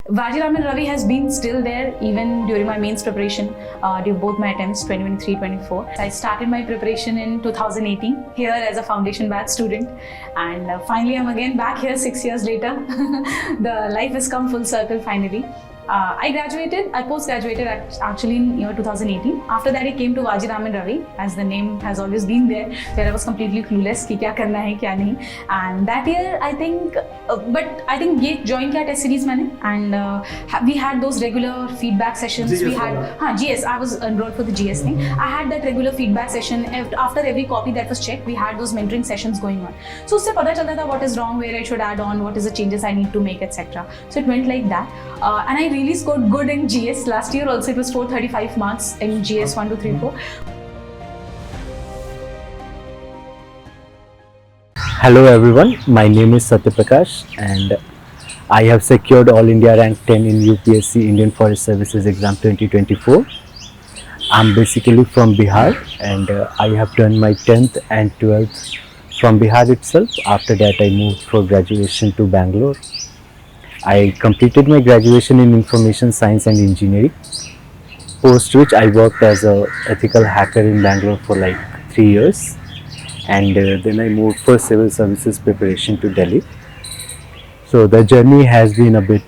Vajiraman Ravi has been still there even during my mains preparation, during both my attempts 2023-24. I started my preparation in 2018 here as a foundation batch student, and finally I'm again back here 6 years later. The life has come full circle finally. I post-graduated actually in year 2018. After that I came to Vajiraman Ravi, as the name has always been there, where I was completely clueless कि क्या करना है क्या नहीं. And that year I think, but I think ये join किया test series मैंने, and we had those regular feedback sessions. GS we had GS. I was enrolled for the GS thing. I had that regular feedback session after every copy that was checked. We had those mentoring sessions going on. So उससे पता चलता था what is wrong, where I should add on, what is the changes I need to make, etc. So it went like that, and I really scored good in GS. Last year also it was 435 marks in GS 1, 2, 3, 4. Hello everyone, my name is Satya Prakash and I have secured All India Rank 10 in UPSC Indian Forest Services Exam 2024. I'm basically from Bihar and I have done my 10th and 12th from Bihar itself. After that I moved for graduation to Bangalore. I completed my graduation in Information Science and Engineering, post which I worked as an ethical hacker in Bangalore for like 3 years, and then I moved for civil services preparation to Delhi. So the journey has been a bit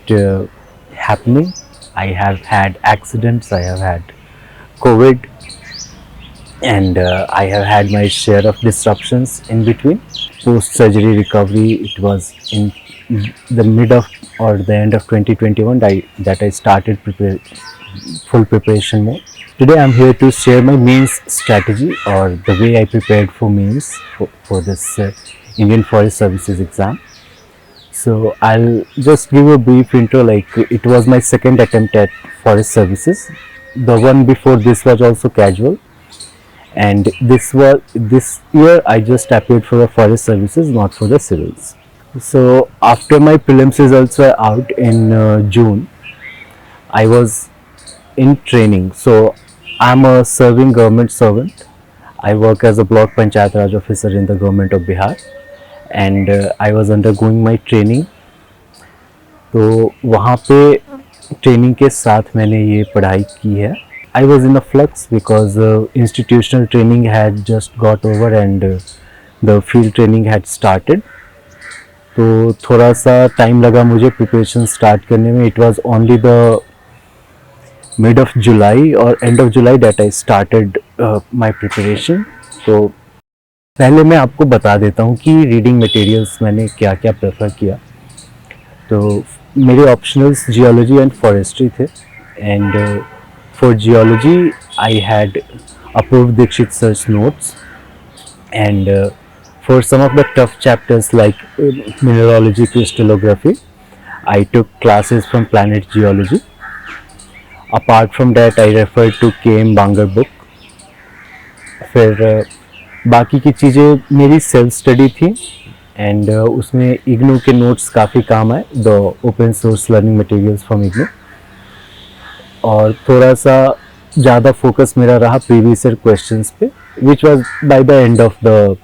happening. I have had accidents, I have had COVID, and I have had my share of disruptions in between. Post surgery recovery, it was in the mid of or the end of 2021 that I started full preparation mode. Today I'm here to share my mains strategy, or the way I prepared for mains for this Indian Forest Services exam. So I'll just give a brief intro. Like, it was my second attempt at Forest Services. The one before this was also casual, and this year I just applied for the Forest Services, not for the civils. So after my prelims results were out in June, I was in training. So I'm a serving government servant. I work as a block Panchayat Raj officer in the government of Bihar, and I was undergoing my training. तो वहाँ पे training के साथ मैंने ये पढ़ाई की है. I was in a flux because institutional training had just got over and the field training had started. तो थोड़ा सा टाइम लगा मुझे प्रिपरेशन स्टार्ट करने में. It was only the mid of July और end of July that I started my preparation. तो पहले मैं आपको बता देता हूँ कि रीडिंग मटेरियल्स मैंने क्या क्या प्रेफर किया. तो मेरे ऑप्शनल्स जियोलॉजी एंड फॉरेस्ट्री थे, and for geology I had Apoorva Dikshit sir's notes, and for some of the tough chapters like mineralogy, crystallography, I took classes from Planet Geology. Apart from that, I referred to KM Bangar book. फिर बाकी की चीज़ें मेरी self study थी, and उसमें इग्नू के notes काफ़ी काम आए, the open source learning materials from IGNOU. और थोड़ा सा ज़्यादा फोकस मेरा रहा प्रीवियस ईयर क्वेश्चंस पे, which was by the end of the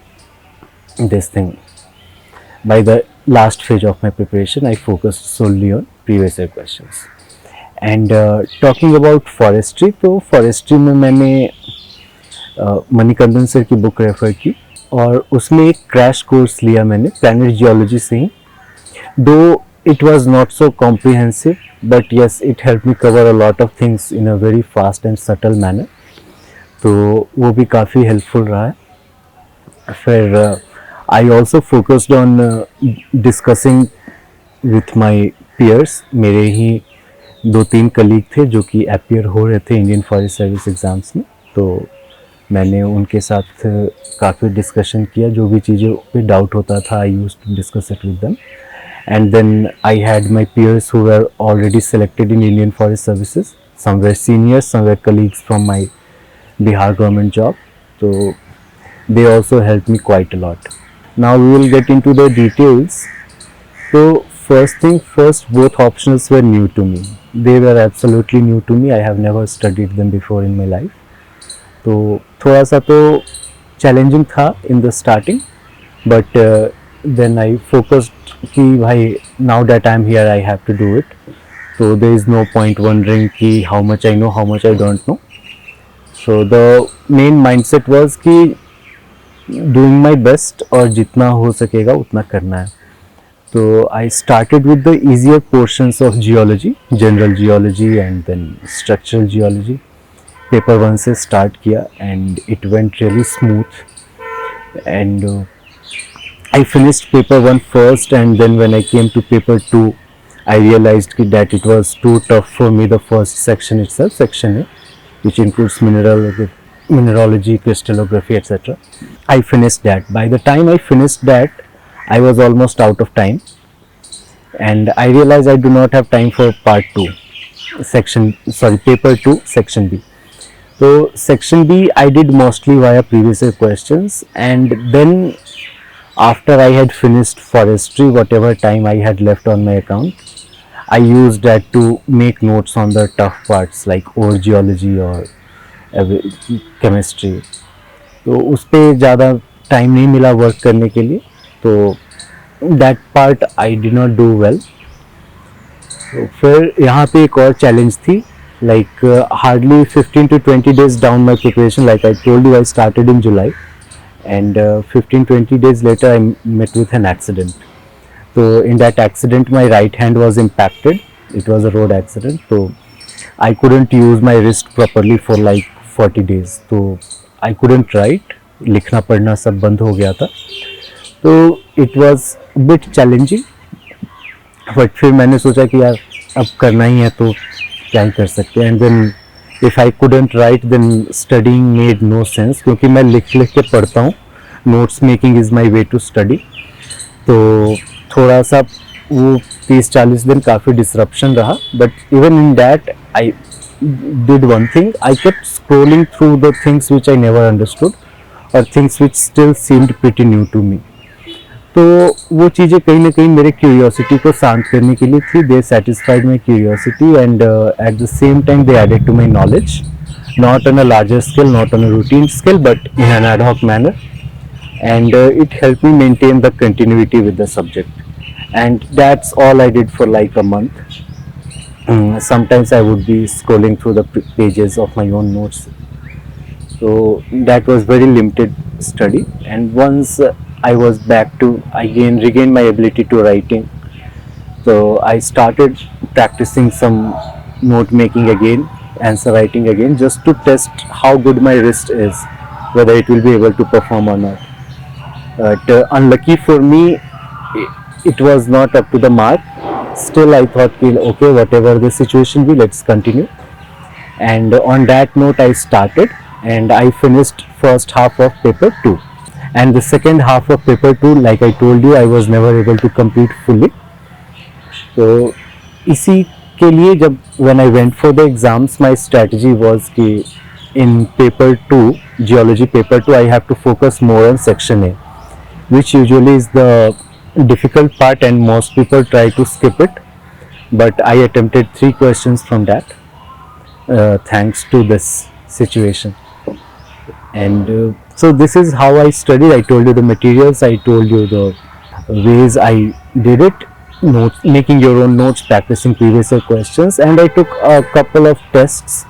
by the last phase of my preparation, I focused solely on previous year questions. And talking about forestry, तो forestry में मैंने मणिकंदन सर की book refer की, और उसमें एक crash course लिया मैंने प्लैनेट जियोलॉजी से ही. दो it was not so comprehensive, but yes, it helped me cover a lot of things in a very fast and subtle manner. तो वो भी काफ़ी हेल्पफुल रहा है. फिर I also focused on discussing with my peers. मेरे ही 2-3 colleague थे जो कि अपीयर हो रहे थे इंडियन फॉरेस्ट सर्विस एग्ज़ाम्स में, तो मैंने उनके साथ काफ़ी डिस्कशन किया. जो भी चीज़ों पे डाउट होता था, I used to discuss it with them. And then I had my peers who were already selected in Indian Forest Services. Some were seniors, some were colleagues from my Bihar government job. So they also helped me quite a lot. Now we will get into the details. So first thing first, both optionals were new to me. They were absolutely new to me. I have never studied them before in my life. तो थोड़ा सा तो challenging था in the starting, but then I focused कि भाई now that I am here I have to do it. So there is no point wondering ki how much I know, how much I don't know. So the main mindset was कि doing my best और जितना हो सकेगा उतना करना है. So I started with the easier portions of geology, general geology and then structural geology. Paper 1 से start किया and it went really smooth. And I finished paper 1 first, and then when I came to paper 2, I realized that it was too tough for me, the first section itself, section A, which includes mineralogy, crystallography, etc. I finished that. By the time I finished that, I was almost out of time, and I realized I do not have time for part 2, paper 2, section B. So section B I did mostly via previous year questions, and then after I had finished forestry, whatever time I had left on my account, I used that to make notes on the tough parts like ore geology or chemistry. तो उस पर ज़्यादा time नहीं मिला work करने के लिए, तो that part I did not do well. तो फिर यहाँ पे एक और चैलेंज थी, like hardly 15 to 20 days down my preparation. Like I told you, I started in July, and 15-20 days later I met with an accident. So in that accident my right hand was impacted. It was a road accident, so I couldn't use my wrist properly for like 40 days. So I couldn't write, लिखना पढ़ना सब बंद हो गया था. तो it was a bit challenging, but फिर मैंने सोचा कि यार अब करना ही है तो क्या ही कर सकते हैं. And then if I couldn't write, then studying made no sense, क्योंकि मैं लिख के पढ़ता हूँ. Notes making is my way to study. तो थोड़ा सा वो 30-40 दिन काफ़ी डिसरप्शन रहा. But even in that I did one thing. I kept scrolling through the things which I never understood, or things which still seemed pretty new to me. तो वो चीज़ें कहीं ना कहीं मेरे क्यूरियोसिटी को शांत करने के लिए थी. They satisfied my curiosity, and at the same time they added to my knowledge, not on a larger scale, not on a routine scale, but in an ad hoc manner, and it helped me maintain the continuity with the subject. And that's all I did for like a month. Sometimes I would be scrolling through the pages of my own notes. So that was very limited study, and once I was back to regained my ability to writing. So I started practicing some note making again, answer writing again, just to test how good my wrist is, whether it will be able to perform or not. But unlucky for me, it was not up to the mark. Still I thought, okay, whatever the situation be, let's continue. And on that note I started, and I finished first half of paper 2. And the second half of paper 2, like I told you, I was never able to complete fully. So इसी के लिए जब when I went for the exams, my strategy was कि in paper 2, geology paper 2, I have to focus more on section A, which usually is the difficult part and most people try to skip it. But I attempted 3 questions from that, thanks to this situation. And so this is how I studied. I told you the materials, I told you the ways I did it, notes, making your own notes, practicing previous year questions, and I took a couple of tests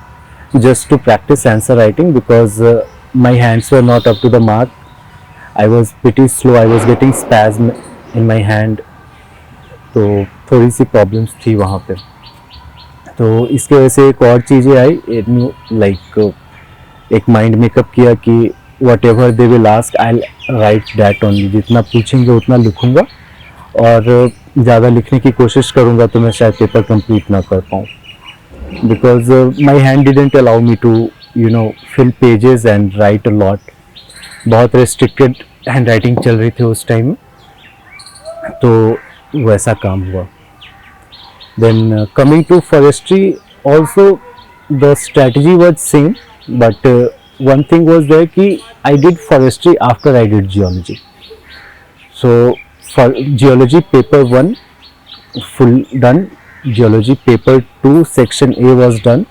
just to practice answer writing, because my hands were not up to the mark. I was pretty slow, I was getting spasm in my hand, तो थोड़ी सी problems थी वहाँ पे. तो इसके वजह से एक और चीज़ें आई, लाइक एक माइंड मेकअप किया कि what ever they will ask I right that only. जितना पूछेंगे उतना लिखूँगा, और ज़्यादा लिखने की कोशिश करूँगा तो मैं शायद पेपर कंप्लीट ना कर पाऊँ, because my hand didn't allow me to fill pages and write a lot. बहुत रेस्ट्रिक्टेड हैंड राइटिंग चल रही थी उस टाइम में, तो वैसा काम हुआ. Then coming to forestry, also the strategy was same, but one thing was there कि I did forestry after I did geology. So for geology paper 1 full done, geology paper 2 section A was done.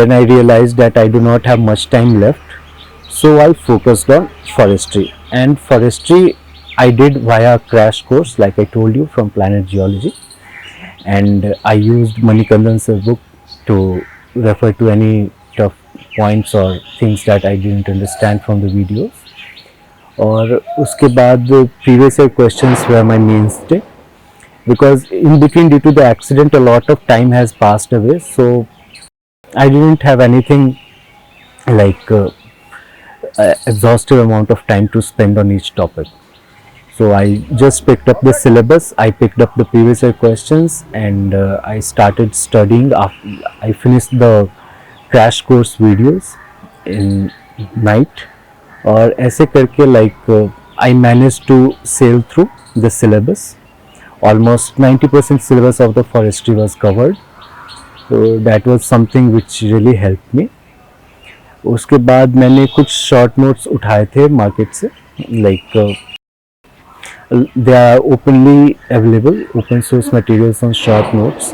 Then I realized that I do not have much time left, so I focused on forestry. And forestry I did via crash course, like I told you, from Planet Geology. and I used Manikandan's book to refer to any tough points or things that I didn't understand from the videos. और उसके बाद previous year questions were my mainstay, because in between, due to the accident, a lot of time has passed away, so I didn't have anything like exhaustive amount of time to spend on each topic. So I just picked up the syllabus, I picked up the previous year questions, and I started studying. I finished the crash course videos in night, और ऐसे करके like I managed to sail through the syllabus. Almost 90% syllabus of the forestry was covered, so that was something which really helped me. उसके बाद मैंने कुछ short notes उठाए थे market से, like they are openly available, open source materials on short notes,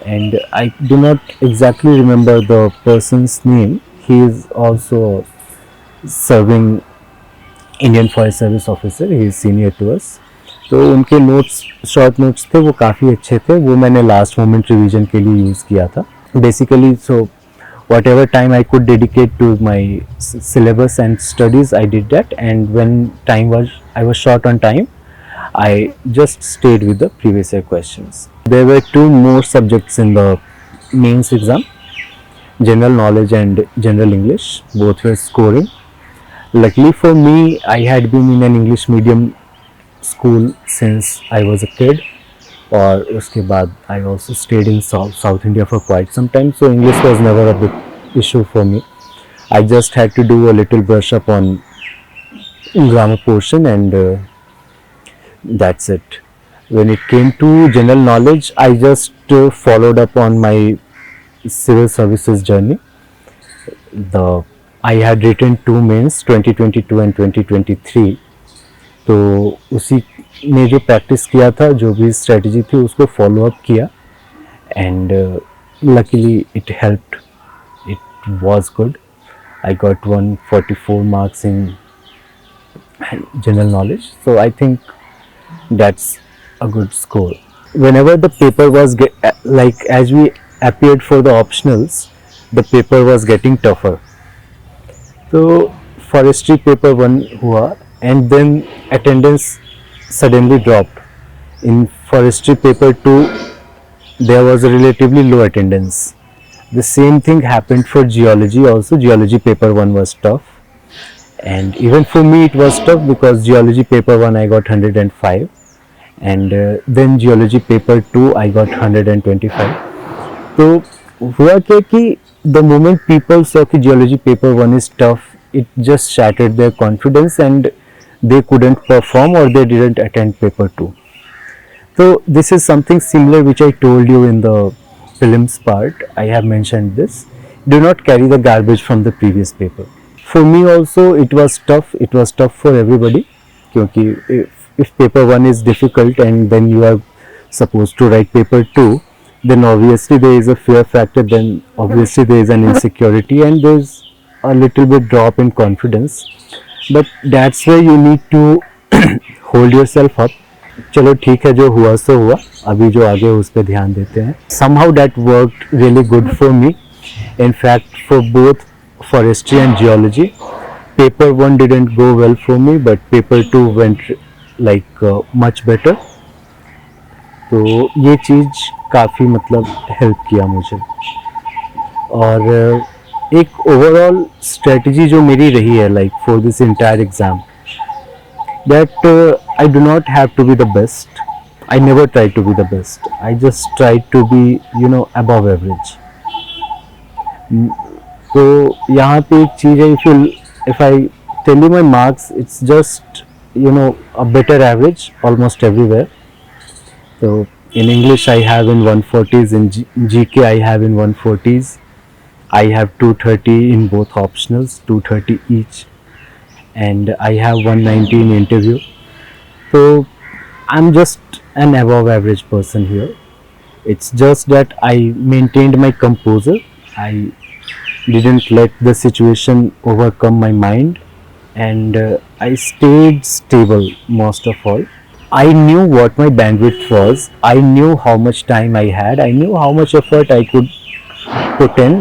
and I do not exactly remember the person's name. He is also serving Indian Forest Service officer, he is senior to us. तो उनके notes, short notes थे, वो काफ़ी अच्छे थे, वो मैंने last moment revision के लिए यूज़ किया था basically. So whatever time I could dedicate to my syllabus and studies, I did that, and when I was short on time, I just stayed with the previous year questions. There were two more subjects in the mains exam, general knowledge and general English. Both were scoring. Luckily for me, I had been in an English medium school since I was a kid, और उसके बाद I also stayed in South India for quite some time, so English was never a big issue for me. I just had to do a little brush up on grammar portion, and that's it. When it came to general knowledge, I just followed up on my civil services journey. I had written two mains, 2022 and 2023. तो उसी में जो practice किया था, जो भी strategy थी, उसको फॉलो अप किया, and luckily it helped. It was good. I got 144 marks in general knowledge, so I think that's a good score. Whenever the paper was like as we appeared for the optionals, the paper was getting tougher. So forestry paper 1 हुआ, and then attendance suddenly dropped. In forestry paper 2, there was a relatively low attendance. The same thing happened for geology also. Geology paper 1 was tough, and even for me it was tough, because geology paper 1 I got 105, and then geology paper 2 I got 125. तो हुआ क्या कि the moment people saw कि geology paper 1 is tough, it just shattered their confidence and they couldn't perform, or they didn't attend paper 2. So this is something similar which I told you in the prelims part. I have mentioned this. Do not carry the garbage from the previous paper. For me also it was tough. It was tough for everybody, क्योंकि if paper 1 is difficult and then you are supposed to write paper 2, then obviously there is a fear factor, then obviously there is an insecurity, and there is a little bit drop in confidence. But that's where you need to hold yourself up. चलो ठीक है, जो हुआ सो हुआ, अभी जो आगे उस पर ध्यान देते हैं. Somehow that worked really good for me. In fact, for both forestry and geology, paper 1 didn't go well for me, but paper 2 went like much better. तो ये चीज़ काफ़ी मतलब हेल्प किया मुझे. और एक ओवरऑल स्ट्रेटजी जो मेरी रही है like for this entire exam, that I do not have to be the best. I never try to be the best. I just try to be, above average. तो यहाँ पे एक चीज़ है, if I tell you my marks, it's just a better average almost everywhere. So in English I have in 140s, in GK I have in 140s, I have 230 in both optionals, 230 each, and I have 190 in interview. So I'm just an above average person here. It's just that I maintained my composure. I didn't let the situation overcome my mind, and I stayed stable most of all. I knew what my bandwidth was, I knew how much time I had, I knew how much effort I could put in,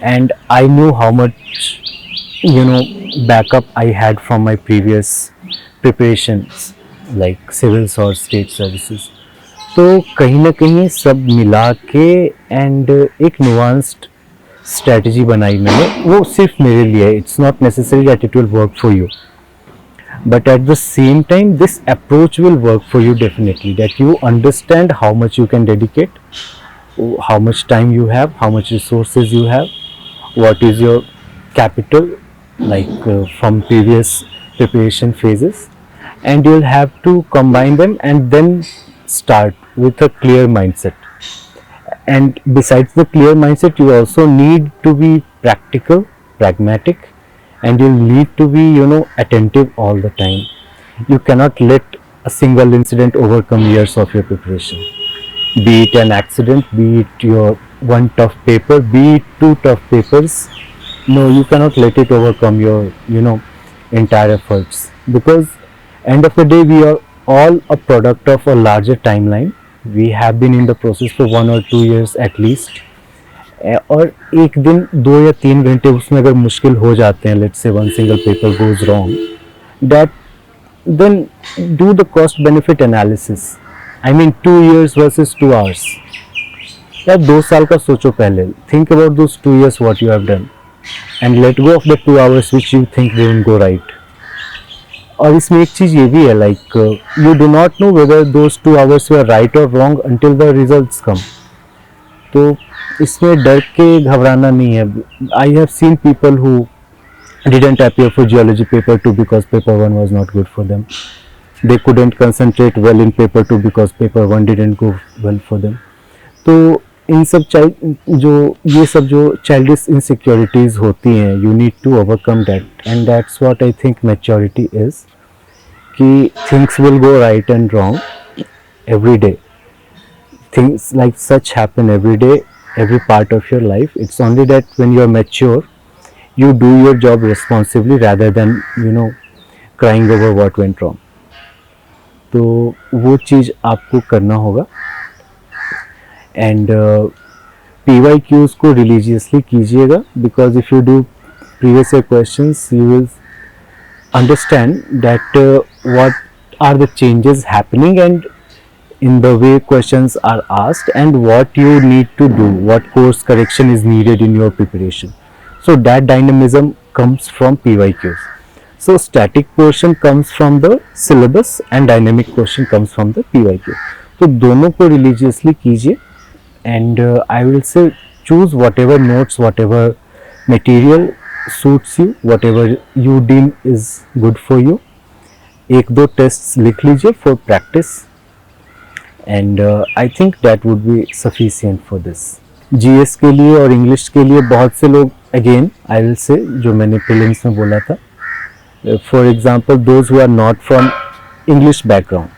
and I knew how much, you know, backup I had from my previous preparations like civils or state services. तो कहीं ना कहीं सब मिला के and एक nuanced strategy बनाई मैंने, वो सिर्फ मेरे लिए, it's not necessary that it will work for you, but at the same time this approach will work for you definitely, that you understand how much you can dedicate, how much time you have, how much resources you have, what is your capital, like from previous preparation phases, and you'll have to combine them and then start with a clear mindset. And besides the clear mindset, you also need to be practical, pragmatic, and you need to be, you know, attentive all the time. You cannot let a single incident overcome years of your preparation, be it an accident, be it your one tough paper, be it two tough papers. No, you cannot let it overcome your, you know, entire efforts, because end of the day we are all a product of a larger timeline. We have been in the process for 1 or 2 years at least, और एक दिन 2 या 3 घंटे उसमें अगर मुश्किल हो जाते हैं, let's say one single paper goes wrong, that then do the cost benefit analysis. I mean 2 years versus 2 hours. यार 2 साल का सोचो पहले, think about those 2 years what you have done and let go of the 2 hours which you think they will go right. और इसमें एक चीज़ ये भी है, like you do not know whether those 2 hours were right or wrong until the results come. तो इसमें डर के घबराना नहीं है. I have seen people who didn't appear for geology paper 2 because paper 1 was not good for them. They couldn't concentrate well in paper 2 because paper 1 didn't go well for them. तो इन सब ये सब जो childish insecurities होती हैं, you need to overcome that, and that's what I think maturity is. कि things will go right and wrong every day. Things like such happen every day, every part of your life. It's only that when you are mature, you do your job responsibly rather than, you know, crying over what went wrong. तो वो चीज़ आपको करना होगा. And PYQs को religiously कीजिएगा, because if you do previous year questions you will understand that what are the changes happening and in the way questions are asked and what you need to do, what course correction is needed in your preparation. So that dynamism comes from PYQs. So static portion comes from the syllabus and dynamic portion comes from the PYQ. तो दोनों को religiously कीजिए, and I will say choose whatever notes, whatever material suits you, whatever you deem is good for you. 1-2 tests लिख लीजिए for practice, and I think that would be sufficient for this. GS के लिए और English के लिए बहुत से लोग, again I will say, जो मैंने prelims में बोला था, for example those who are not from English background,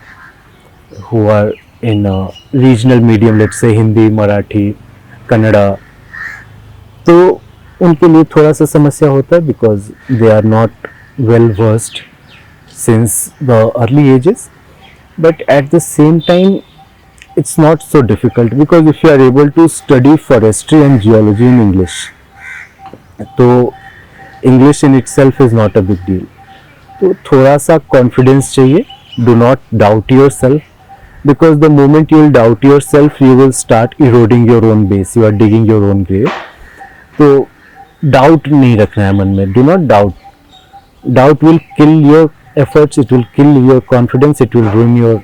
who are in a regional medium, let's say Hindi, Marathi, Kannada, तो उनके लिए थोड़ा सा समस्या होता है because they are not well versed since the early ages, but at the same time it's not so difficult because if you are able to study forestry and geology in English, तो English in itself is not a big deal. तो थोड़ा सा confidence चाहिए. Do not doubt yourself, because the moment you will doubt yourself you will start eroding your own base, you are digging your own grave. तो doubt नहीं रखना है मन में. Do not doubt. Doubt will kill your efforts, it will kill your confidence, it will ruin your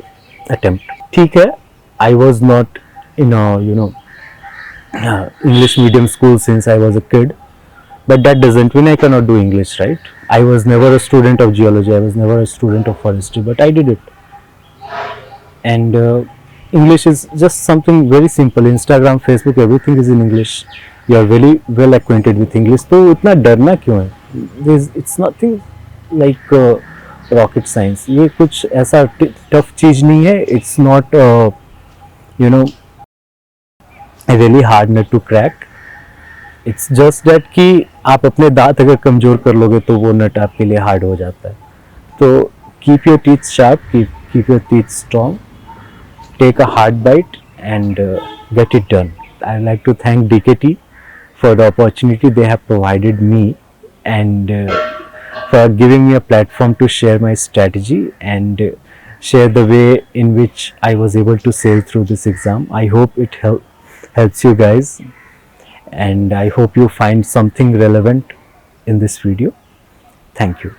attempt. ठीक है, I was not in a, you know, English medium school since I was a kid, but that doesn't mean I cannot do English, right? I was never a student of geology, I was never a student of forestry, but I did it. And English is just something very simple. Instagram, Facebook, everything is in English. You are very well acquainted with English. तो इतना डरना क्यों है? It's nothing like rocket science. ये कुछ ऐसा tough चीज़ नहीं है. It's not you know, a really hard nut to crack. It's just that कि आप अपने दांत अगर कमज़ोर कर लोगे तो वो नट आपके लिए हार्ड हो जाता है. तो keep your teeth sharp, keep your teeth strong, take a hard bite, and get it done. I'd like to thank DKT for the opportunity they have provided me, and for giving me a platform to share my strategy and share the way in which I was able to sail through this exam. I hope it helps you guys, and I hope you find something relevant in this video. Thank you.